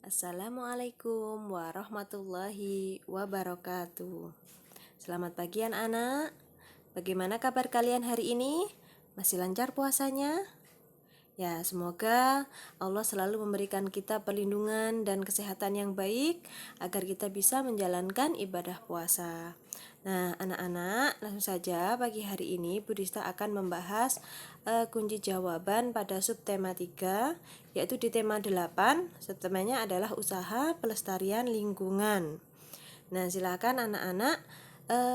Assalamualaikum warahmatullahi wabarakatuh. Selamat pagi anak-anak. Bagaimana kabar kalian hari ini? Masih lancar puasanya? Ya, semoga Allah selalu memberikan kita perlindungan dan kesehatan yang baik agar kita bisa menjalankan ibadah puasa. Nah, anak-anak, langsung saja pagi hari ini Bu Dista akan membahas kunci jawaban pada subtema 3, yaitu di tema 8, subtemanya adalah usaha pelestarian lingkungan. Nah, silakan anak-anak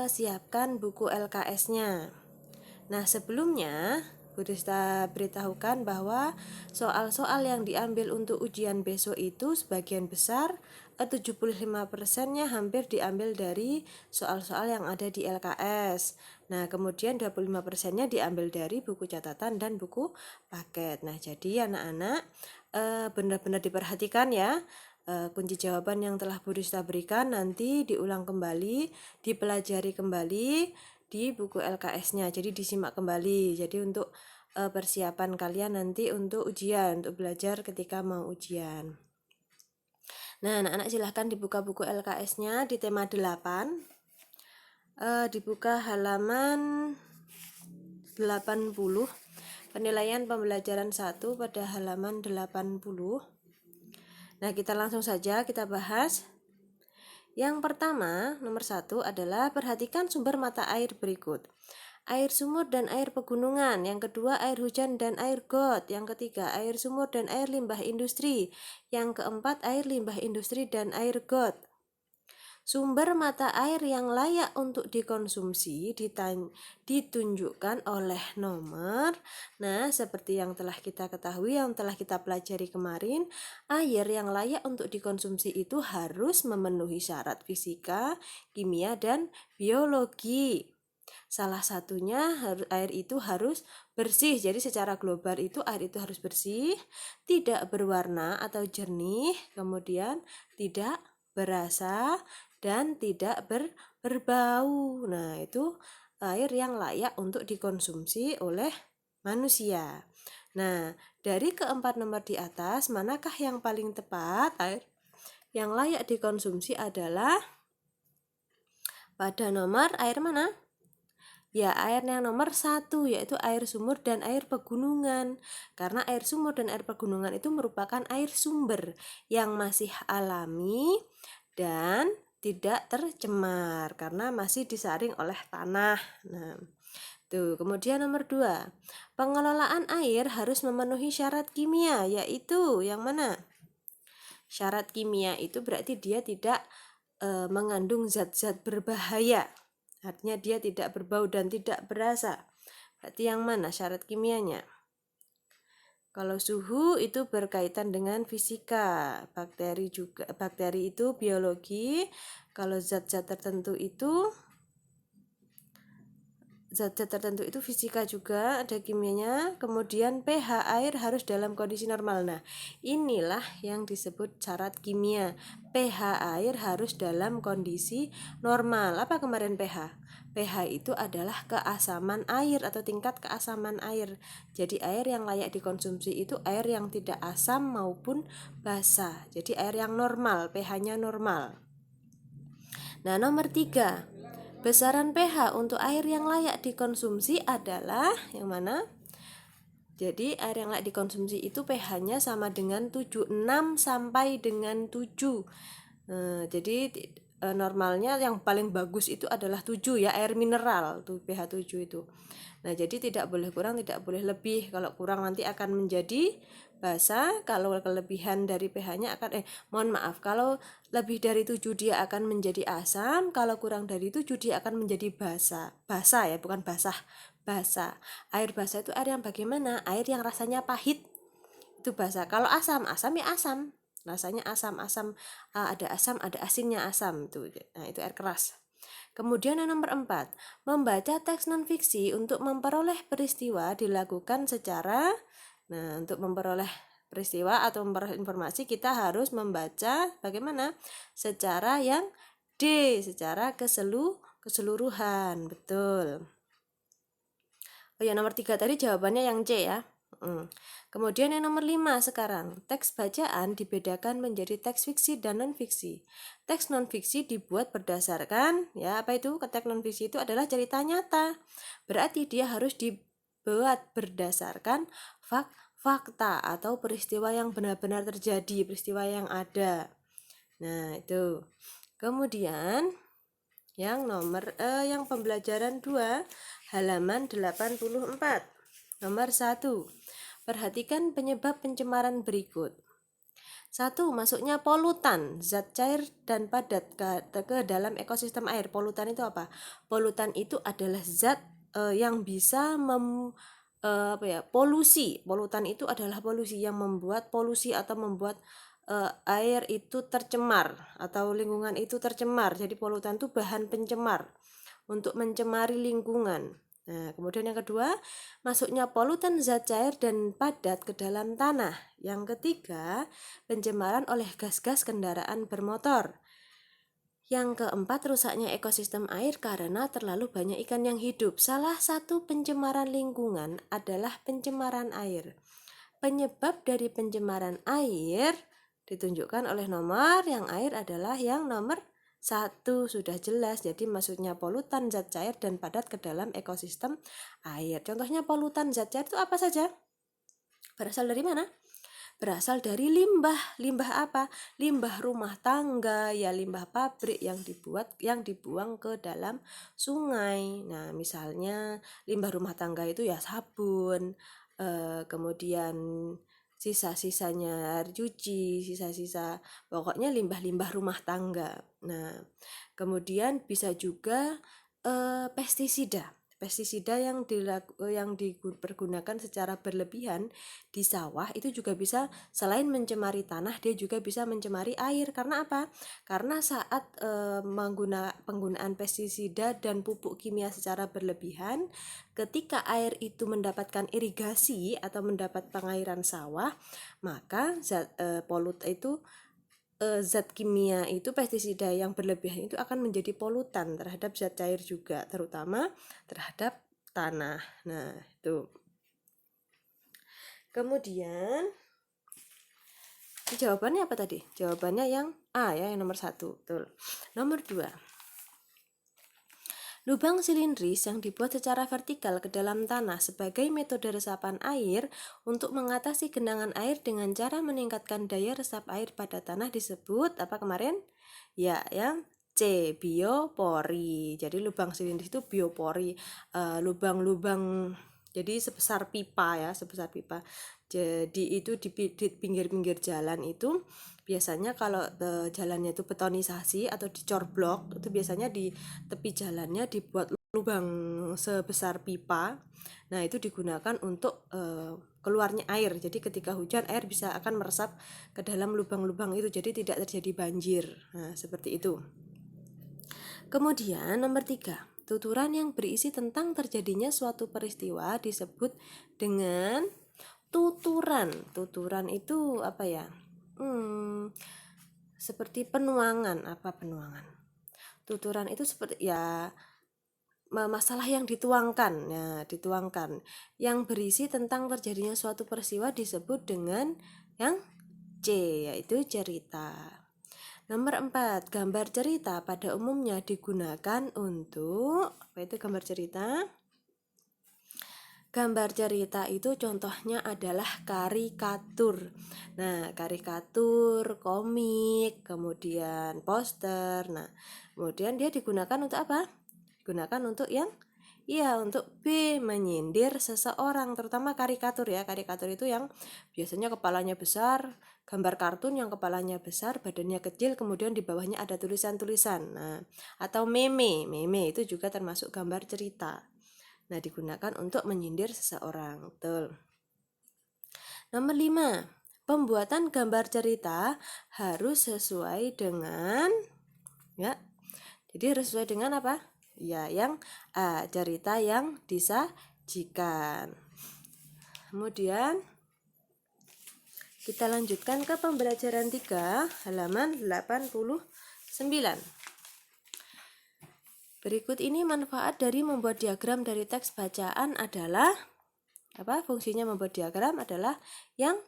siapkan buku LKS-nya. Nah, sebelumnya Bu Dista beritahukan bahwa soal-soal yang diambil untuk ujian besok itu sebagian besar 75%-nya hampir diambil dari soal-soal yang ada di LKS. Nah, kemudian 25%-nya diambil dari buku catatan dan buku paket. Nah, jadi anak-anak benar-benar diperhatikan ya. Kunci jawaban yang telah Bu Dista berikan nanti diulang kembali, dipelajari kembali di buku LKS-nya. Jadi disimak kembali. Jadi untuk persiapan kalian nanti untuk ujian, untuk belajar ketika mau ujian. Nah, anak-anak silahkan dibuka buku LKS-nya di tema 8. Dibuka halaman 80. Penilaian pembelajaran 1 pada halaman 80. Nah, kita langsung saja kita bahas. Yang pertama, nomor 1 adalah perhatikan sumber mata air berikut. Air sumur dan air pegunungan. Yang kedua, air hujan dan air got. Yang ketiga, air sumur dan air limbah industri. Yang keempat, air limbah industri dan air got. Sumber mata air yang layak untuk dikonsumsi ditunjukkan oleh nomor. Nah, seperti yang telah kita ketahui, yang telah kita pelajari kemarin, air yang layak untuk dikonsumsi itu harus memenuhi syarat fisika, kimia, dan biologi. Salah satunya air itu harus bersih. Jadi secara global itu air itu harus bersih, tidak berwarna atau jernih, kemudian tidak berasa dan tidak berbau. Nah, itu air yang layak untuk dikonsumsi oleh manusia. Nah, dari keempat nomor di atas, manakah yang paling tepat? Air yang layak dikonsumsi adalah pada nomor air mana? Ya, air yang nomor 1, yaitu air sumur dan air pegunungan. Karena air sumur dan air pegunungan itu merupakan air sumber yang masih alami dan tidak tercemar karena masih disaring oleh tanah. Nah, tuh. Kemudian nomor 2, pengelolaan air harus memenuhi syarat kimia, yaitu yang mana? Syarat kimia itu berarti dia tidak mengandung zat-zat berbahaya. Artinya dia tidak berbau dan tidak berasa. Berarti yang mana syarat kimianya? Kalau suhu itu berkaitan dengan fisika, bakteri itu biologi. Kalau zat-zat tertentu itu fisika juga, ada kimianya. Kemudian pH air harus dalam kondisi normal. Nah, inilah yang disebut syarat kimia. pH air harus dalam kondisi normal. Apa kemarin pH? pH itu adalah keasaman air atau tingkat keasaman air. Jadi air yang layak dikonsumsi itu air yang tidak asam maupun basa. Jadi air yang normal, pH-nya normal. Nah, nomor 3, besaran pH untuk air yang layak dikonsumsi adalah yang mana? Jadi air yang layak dikonsumsi itu pH-nya sama dengan 7,6 sampai dengan 7. Jadi normalnya yang paling bagus itu adalah 7 ya, air mineral tuh pH 7 itu. Nah, jadi tidak boleh kurang, tidak boleh lebih. Kalau kurang nanti akan menjadi basa, kalau kelebihan dari pH-nya akan kalau lebih dari 7 dia akan menjadi asam, kalau kurang dari 7 dia akan menjadi basa. Basa ya, bukan basah, basa. Air basa itu air yang bagaimana? Air yang rasanya pahit. Itu basa. Kalau asam, asam ya asam. Rasanya asam, ada asam, ada asinnya asam tuh. Nah, itu air keras. Kemudian yang nomor 4, membaca teks non-fiksi untuk memperoleh peristiwa dilakukan secara, untuk memperoleh peristiwa atau memperoleh informasi kita harus membaca bagaimana? Secara yang D, secara keseluruhan, betul. Oh ya, nomor 3 tadi jawabannya yang C ya. Kemudian yang nomor 5 sekarang, teks bacaan dibedakan menjadi teks fiksi dan non-fiksi. Teks non-fiksi dibuat berdasarkan, ya apa itu? Teks non-fiksi itu adalah cerita nyata. Berarti dia harus dibuat berdasarkan fakta atau peristiwa yang benar-benar terjadi, peristiwa yang ada. Nah, itu. Kemudian yang yang pembelajaran 2 halaman 84. Nomor 1. Perhatikan penyebab pencemaran berikut. 1. Masuknya polutan, zat cair dan padat ke dalam ekosistem air. Polutan itu apa? Polutan itu adalah zat yang bisa polusi. Polutan itu adalah polusi yang membuat polusi atau membuat air itu tercemar atau lingkungan itu tercemar. Jadi polutan itu bahan pencemar untuk mencemari lingkungan. Nah, kemudian yang kedua, masuknya polutan zat cair dan padat ke dalam tanah. Yang ketiga, pencemaran oleh gas-gas kendaraan bermotor. Yang keempat, rusaknya ekosistem air karena terlalu banyak ikan yang hidup. Salah satu pencemaran lingkungan adalah pencemaran air. Penyebab dari pencemaran air ditunjukkan oleh nomor, yang air adalah yang nomor 1, sudah jelas. Jadi maksudnya polutan zat cair dan padat ke dalam ekosistem air. Contohnya polutan zat cair itu apa saja? Berasal dari mana? Berasal dari limbah. Limbah apa? Limbah rumah tangga, ya limbah pabrik yang dibuang ke dalam sungai. Nah, misalnya limbah rumah tangga itu ya sabun, kemudian sisa-sisanya air cuci, sisa-sisa pokoknya limbah-limbah rumah tangga. Nah, kemudian bisa juga pestisida. Pestisida yang dipergunakan secara berlebihan di sawah itu juga bisa, selain mencemari tanah, dia juga bisa mencemari air. Karena apa? Karena saat penggunaan pestisida dan pupuk kimia secara berlebihan, ketika air itu mendapatkan irigasi atau mendapat pengairan sawah, maka zat kimia itu, pestisida yang berlebihan itu akan menjadi polutan terhadap zat cair juga, terutama terhadap tanah. Nah, itu. Kemudian jawabannya apa tadi? Jawabannya yang A ya, yang nomor 1. Betul. Nomor 2. Lubang silindris yang dibuat secara vertikal ke dalam tanah sebagai metode resapan air untuk mengatasi genangan air dengan cara meningkatkan daya resap air pada tanah disebut apa kemarin? Ya, yang C, biopori. Jadi lubang silindris itu biopori, lubang-lubang jadi sebesar pipa ya, sebesar pipa. Jadi itu di pinggir-pinggir jalan itu biasanya kalau jalannya itu betonisasi atau dicor blok, itu biasanya di tepi jalannya dibuat lubang sebesar pipa. Nah, itu digunakan untuk keluarnya air. Jadi ketika hujan, air bisa akan meresap ke dalam lubang-lubang itu, jadi tidak terjadi banjir. Nah, seperti itu. Kemudian nomor 3, tuturan yang berisi tentang terjadinya suatu peristiwa disebut dengan tuturan. Tuturan itu apa ya? Seperti penuangan. Apa penuangan? Tuturan itu seperti ya masalah yang dituangkan, ya, dituangkan. Yang berisi tentang terjadinya suatu peristiwa disebut dengan yang C, yaitu cerita. Nomor 4, gambar cerita pada umumnya digunakan untuk apa itu gambar cerita? Gambar cerita itu contohnya adalah karikatur. Nah, karikatur, komik, kemudian poster. Nah, kemudian dia digunakan untuk apa? Digunakan untuk yang untuk B, menyindir seseorang, terutama karikatur ya. Karikatur itu yang biasanya kepalanya besar, gambar kartun yang kepalanya besar, badannya kecil, kemudian di bawahnya ada tulisan-tulisan. Nah, atau meme. Meme itu juga termasuk gambar cerita. Nah, digunakan untuk menyindir seseorang. Betul. Nomor 5. Pembuatan gambar cerita harus sesuai dengan Jadi harus sesuai dengan apa? Ya, yang A, cerita yang disajikan. Kemudian kita lanjutkan ke pembelajaran 3 halaman 89. Berikut ini manfaat dari membuat diagram dari teks bacaan adalah Fungsinya membuat diagram adalah yang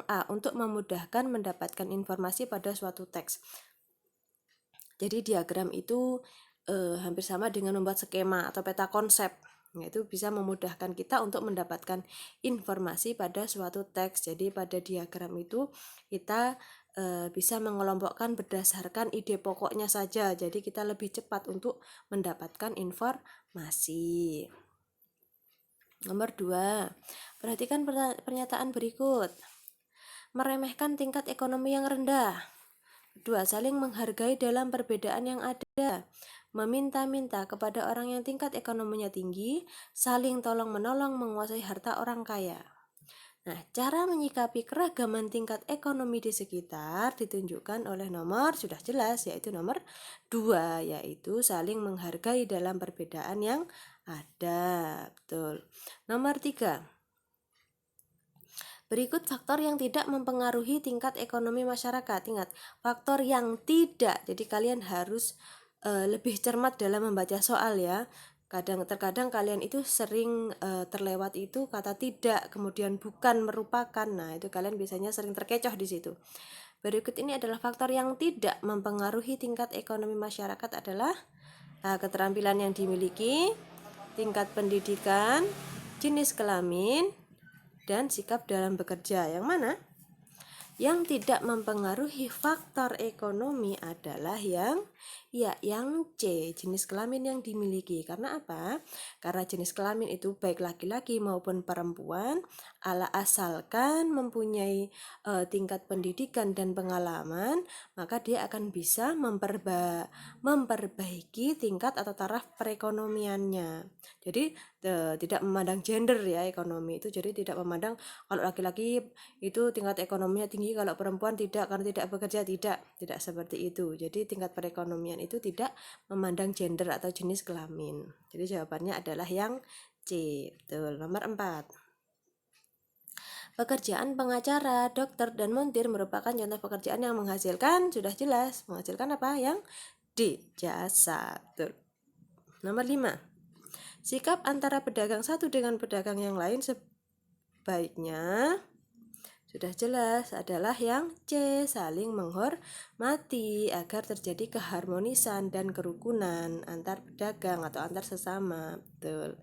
A, untuk memudahkan mendapatkan informasi pada suatu teks. Jadi diagram itu hampir sama dengan membuat skema atau peta konsep, yaitu bisa memudahkan kita untuk mendapatkan informasi pada suatu teks. Jadi pada diagram itu kita bisa mengelompokkan berdasarkan ide pokoknya saja, jadi kita lebih cepat untuk mendapatkan informasi. Nomor 2, perhatikan pernyataan berikut. Meremehkan tingkat ekonomi yang rendah. 2, saling menghargai dalam perbedaan yang ada. Meminta-minta kepada orang yang tingkat ekonominya tinggi, saling tolong-menolong menguasai harta orang kaya. Nah, cara menyikapi keragaman tingkat ekonomi di sekitar ditunjukkan oleh nomor, sudah jelas, yaitu nomor 2, yaitu saling menghargai dalam perbedaan yang ada. Betul. Nomor 3, berikut faktor yang tidak mempengaruhi tingkat ekonomi masyarakat. Ingat, faktor yang tidak. Jadi kalian harus lebih cermat dalam membaca soal ya. Terkadang kalian itu sering terlewat itu kata tidak, kemudian bukan, merupakan. Nah, itu kalian biasanya sering terkecoh di situ. Berikut ini adalah faktor yang tidak mempengaruhi tingkat ekonomi masyarakat adalah keterampilan yang dimiliki, tingkat pendidikan, jenis kelamin, dan sikap dalam bekerja. Yang mana? Yang tidak mempengaruhi faktor ekonomi adalah yang C, jenis kelamin yang dimiliki. Karena apa? Karena jenis kelamin itu baik laki-laki maupun perempuan, asalkan mempunyai tingkat pendidikan dan pengalaman, maka dia akan bisa memperbaiki tingkat atau taraf perekonomiannya. Jadi tidak memandang gender ya ekonomi itu, jadi tidak memandang kalau laki-laki itu tingkat ekonominya tinggi, kalau perempuan tidak karena tidak bekerja, tidak seperti itu. Jadi tingkat perekonomian itu tidak memandang gender atau jenis kelamin. Jadi jawabannya adalah yang C. Betul. Nomor 4, pekerjaan pengacara, dokter, dan montir merupakan contoh pekerjaan yang menghasilkan, sudah jelas, menghasilkan apa? Yang D, jasa. Betul. Nomor 5, sikap antara pedagang satu dengan pedagang yang lain sebaiknya, sudah jelas, adalah yang C, saling menghormati agar terjadi keharmonisan dan kerukunan antar pedagang atau antar sesama. Betul.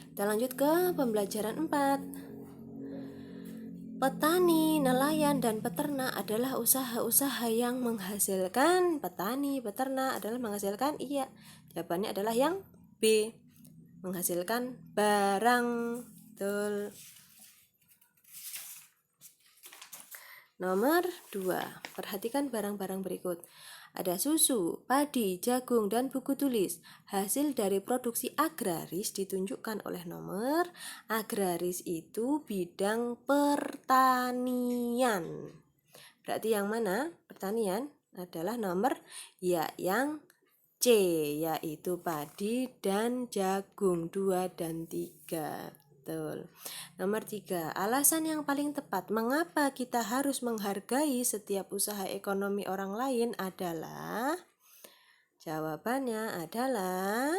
Kita lanjut ke pembelajaran 4. Petani, nelayan, dan peternak adalah usaha-usaha yang menghasilkan. Petani, peternak adalah menghasilkan, iya. Jawabannya adalah yang B, menghasilkan barang. Betul. Nomor 2, perhatikan barang-barang berikut. Ada susu, padi, jagung, dan buku tulis. Hasil dari produksi agraris ditunjukkan oleh nomor. Agraris itu bidang pertanian. Berarti yang mana? Pertanian adalah nomor yang C, yaitu padi dan jagung, 2 dan 3. Betul. Nomor 3, alasan yang paling tepat mengapa kita harus menghargai setiap usaha ekonomi orang lain adalah, jawabannya adalah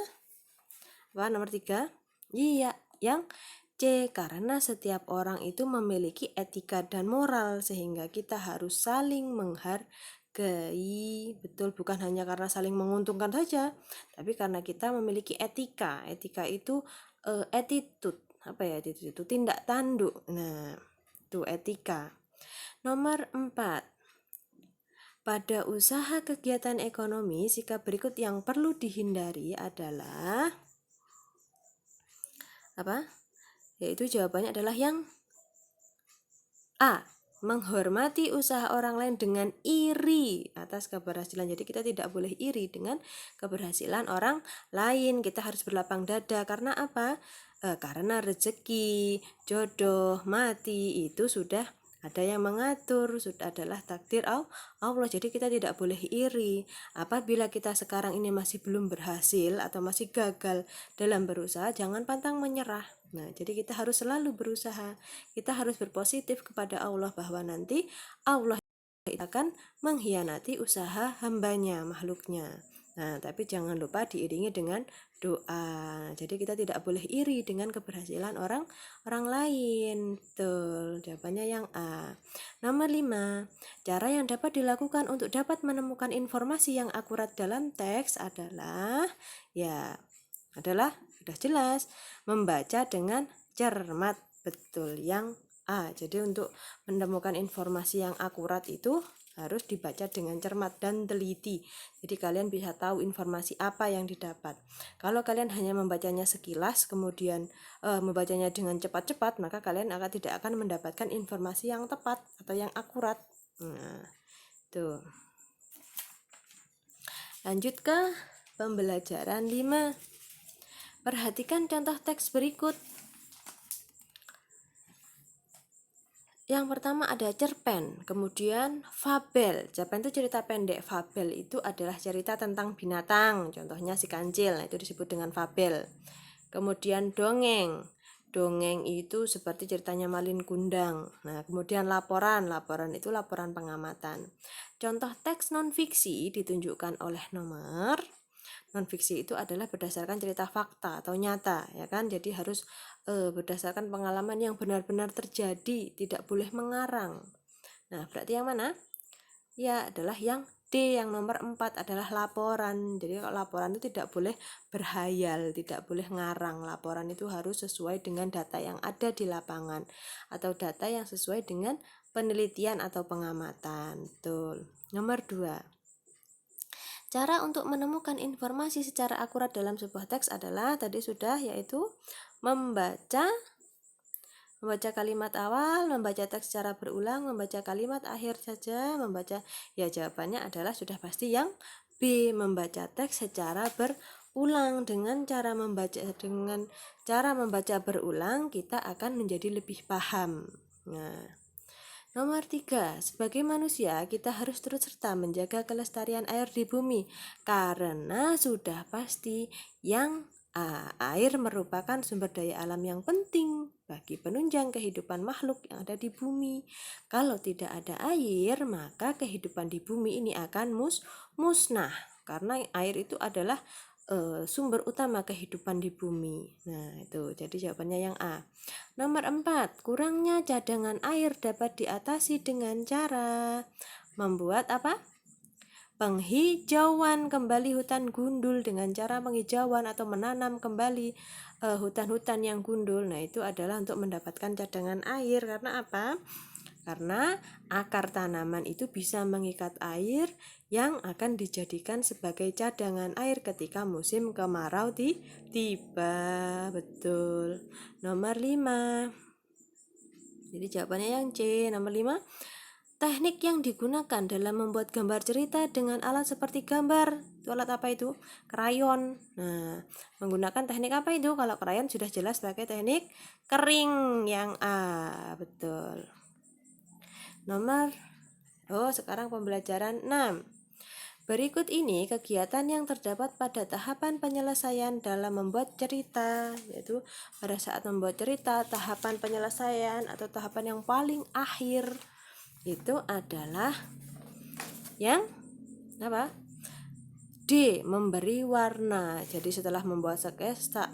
apa? Nomor 3? Iya, yang C, karena setiap orang itu memiliki etika dan moral sehingga kita harus saling menghargai. Betul, bukan hanya karena saling menguntungkan saja, tapi karena kita memiliki etika. Etika itu attitude. Apa ya attitude itu? Tindak tanduk. Nah, itu etika. Nomor 4, pada usaha kegiatan ekonomi, sikap berikut yang perlu dihindari adalah apa? Yaitu jawabannya adalah yang A, menghormati usaha orang lain dengan iri atas keberhasilan. Jadi kita tidak boleh iri dengan keberhasilan orang lain. Kita harus berlapang dada. Karena apa? Karena rezeki, jodoh, mati itu sudah ada yang mengatur, sudah adalah takdir Allah. Jadi kita tidak boleh iri. Apabila kita sekarang ini masih belum berhasil atau masih gagal dalam berusaha, jangan pantang menyerah. Nah, jadi kita harus selalu berusaha. Kita harus berpositif kepada Allah bahwa nanti Allah akan mengkhianati usaha hambanya, makhluknya. Nah, tapi jangan lupa diiringi dengan doa. Jadi kita tidak boleh iri dengan keberhasilan orang lain. Betul. Jawabannya yang A. Nomor 5. Cara yang dapat dilakukan untuk dapat menemukan informasi yang akurat dalam teks adalah sudah jelas membaca dengan cermat. Betul, yang A. Jadi untuk menemukan informasi yang akurat itu harus dibaca dengan cermat dan teliti. Jadi kalian bisa tahu informasi apa yang didapat. Kalau kalian hanya membacanya sekilas, kemudian membacanya dengan cepat-cepat, maka kalian tidak akan mendapatkan informasi yang tepat atau yang akurat. Nah, tuh. Lanjut ke pembelajaran 5. Perhatikan contoh teks berikut. Yang pertama ada cerpen, kemudian fabel. Cerpen itu cerita pendek, fabel itu adalah cerita tentang binatang, contohnya si kancil, itu disebut dengan fabel. Kemudian dongeng. Dongeng itu seperti ceritanya Malin Kundang. Nah, kemudian laporan itu laporan pengamatan. Contoh teks non-fiksi ditunjukkan oleh nomor. Non-fiksi itu adalah berdasarkan cerita fakta atau nyata, ya kan? Jadi harus berdasarkan pengalaman yang benar-benar terjadi, tidak boleh mengarang. Nah, berarti yang mana? Ya, adalah yang D, yang nomor 4 adalah laporan. Jadi kalau laporan itu tidak boleh berhayal, tidak boleh ngarang. Laporan itu harus sesuai dengan data yang ada di lapangan atau data yang sesuai dengan penelitian atau pengamatan. Betul. Nomor 2. Cara untuk menemukan informasi secara akurat dalam sebuah teks adalah tadi sudah, yaitu membaca kalimat awal, membaca teks secara berulang, membaca kalimat akhir saja, jawabannya adalah sudah pasti yang B, membaca teks secara berulang. Dengan cara membaca berulang, kita akan menjadi lebih paham. Nah, nomor 3, sebagai manusia kita harus turut serta menjaga kelestarian air di bumi karena sudah pasti yang A, air merupakan sumber daya alam yang penting bagi penunjang kehidupan makhluk yang ada di bumi. Kalau tidak ada air, maka kehidupan di bumi ini akan musnah karena air itu adalah sumber utama kehidupan di bumi. Nah, itu jadi jawabannya yang A. Nomor 4, kurangnya cadangan air dapat diatasi dengan cara membuat apa? Penghijauan kembali hutan gundul dengan cara penghijauan atau menanam kembali hutan-hutan yang gundul. Nah, itu adalah untuk mendapatkan cadangan air. Karena apa? Karena akar tanaman itu bisa mengikat air yang akan dijadikan sebagai cadangan air ketika musim kemarau tiba. Betul. Nomor 5. Jadi jawabannya yang C. Nomor 5. Teknik yang digunakan dalam membuat gambar cerita dengan alat seperti gambar. Itu alat apa itu? Krayon. Nah, menggunakan teknik apa itu? Kalau krayon sudah jelas pakai teknik kering, yang A. Betul. Sekarang pembelajaran 6. Berikut ini kegiatan yang terdapat pada tahapan penyelesaian dalam membuat cerita, yaitu pada saat membuat cerita, tahapan penyelesaian atau tahapan yang paling akhir itu adalah yang apa? D, memberi warna. Jadi setelah membuat sketsa,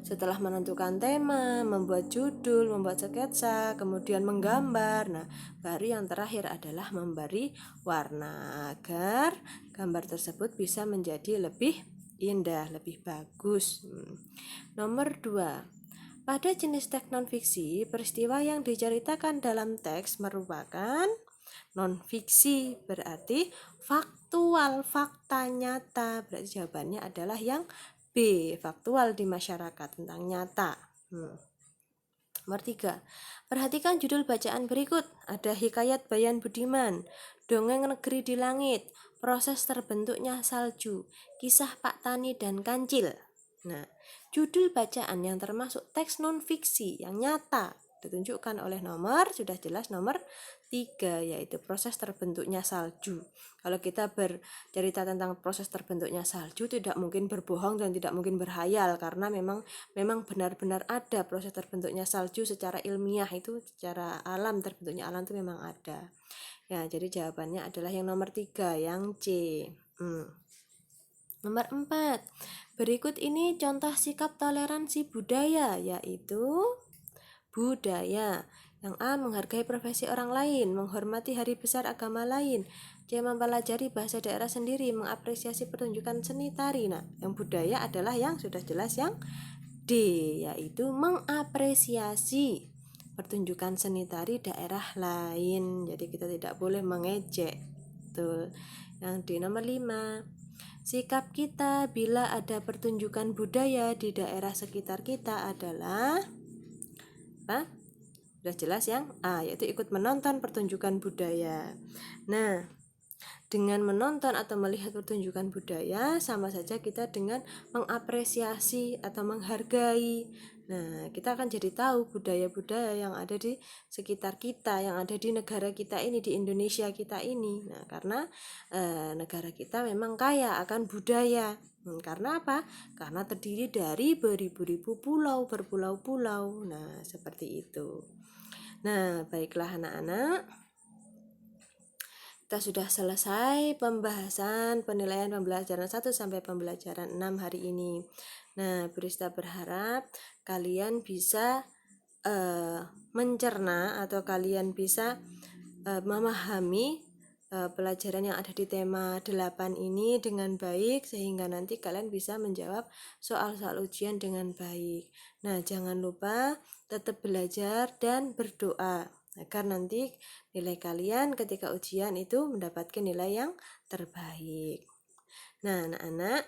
setelah menentukan tema, membuat judul, membuat sketsa, kemudian menggambar. Nah, baru yang terakhir adalah memberi warna agar gambar tersebut bisa menjadi lebih indah, lebih bagus. Nomor 2. Pada jenis teks non-fiksi, peristiwa yang diceritakan dalam teks merupakan non-fiksi, berarti faktual, fakta nyata. Berarti jawabannya adalah yang B, faktual di masyarakat, tentang nyata. Nomor 3. Perhatikan judul bacaan berikut. Ada Hikayat Bayan Budiman, Dongeng Negeri di Langit, Proses Terbentuknya Salju, Kisah Pak Tani dan Kancil. Nah, judul bacaan yang termasuk teks non-fiksi yang nyata ditunjukkan oleh nomor, sudah jelas nomor 3, yaitu proses terbentuknya salju. Kalau kita bercerita tentang proses terbentuknya salju, tidak mungkin berbohong dan tidak mungkin berhayal, karena memang benar-benar ada proses terbentuknya salju secara ilmiah, itu secara alam, terbentuknya alam itu memang ada. Ya, jadi jawabannya adalah yang nomor 3, yang C. Nomor 4. Berikut ini contoh sikap toleransi budaya, yaitu budaya. Yang A. Menghargai profesi orang lain, menghormati hari besar agama lain. C. Mempelajari bahasa daerah sendiri, mengapresiasi pertunjukan seni tari. Nah, yang budaya adalah yang sudah jelas yang D, yaitu mengapresiasi pertunjukan seni tari daerah lain. Jadi kita tidak boleh mengejek. Betul. Yang D nomor 5. Sikap kita bila ada pertunjukan budaya di daerah sekitar kita adalah apa? Sudah jelas yang A, yaitu ikut menonton pertunjukan budaya. Nah, dengan menonton atau melihat pertunjukan budaya sama saja kita dengan mengapresiasi atau menghargai. Nah, kita akan jadi tahu budaya-budaya yang ada di sekitar kita, yang ada di negara kita ini, di Indonesia kita ini. Nah, karena negara kita memang kaya akan budaya. Karena apa? Karena terdiri dari beribu-ribu pulau, berpulau-pulau. Nah, seperti itu. Nah, baiklah anak-anak. Kita sudah selesai pembahasan penilaian pembelajaran 1 sampai pembelajaran 6 hari ini. Nah, Burista berharap kalian bisa mencerna atau kalian bisa memahami pelajaran yang ada di tema 8 ini dengan baik, sehingga nanti kalian bisa menjawab soal-soal ujian dengan baik. Nah, jangan lupa tetap belajar dan berdoa agar nanti nilai kalian ketika ujian itu mendapatkan nilai yang terbaik. Nah, anak-anak,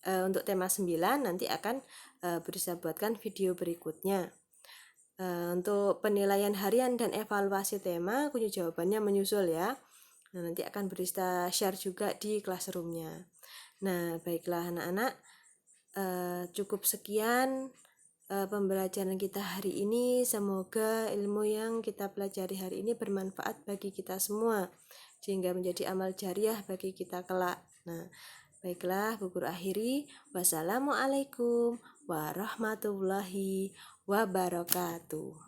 untuk tema 9 nanti akan Burista buatkan video berikutnya. Untuk penilaian harian dan evaluasi tema, kunci jawabannya menyusul ya. Nah, nanti akan Burista share juga di classroom-nya. Nah, baiklah anak-anak, cukup sekian pembelajaran kita hari ini. Semoga ilmu yang kita pelajari hari ini bermanfaat bagi kita semua, sehingga menjadi amal jariah bagi kita kelak. Nah, baiklah, Bu Guru akhiri. Wassalamualaikum warahmatullahi wabarakatuh.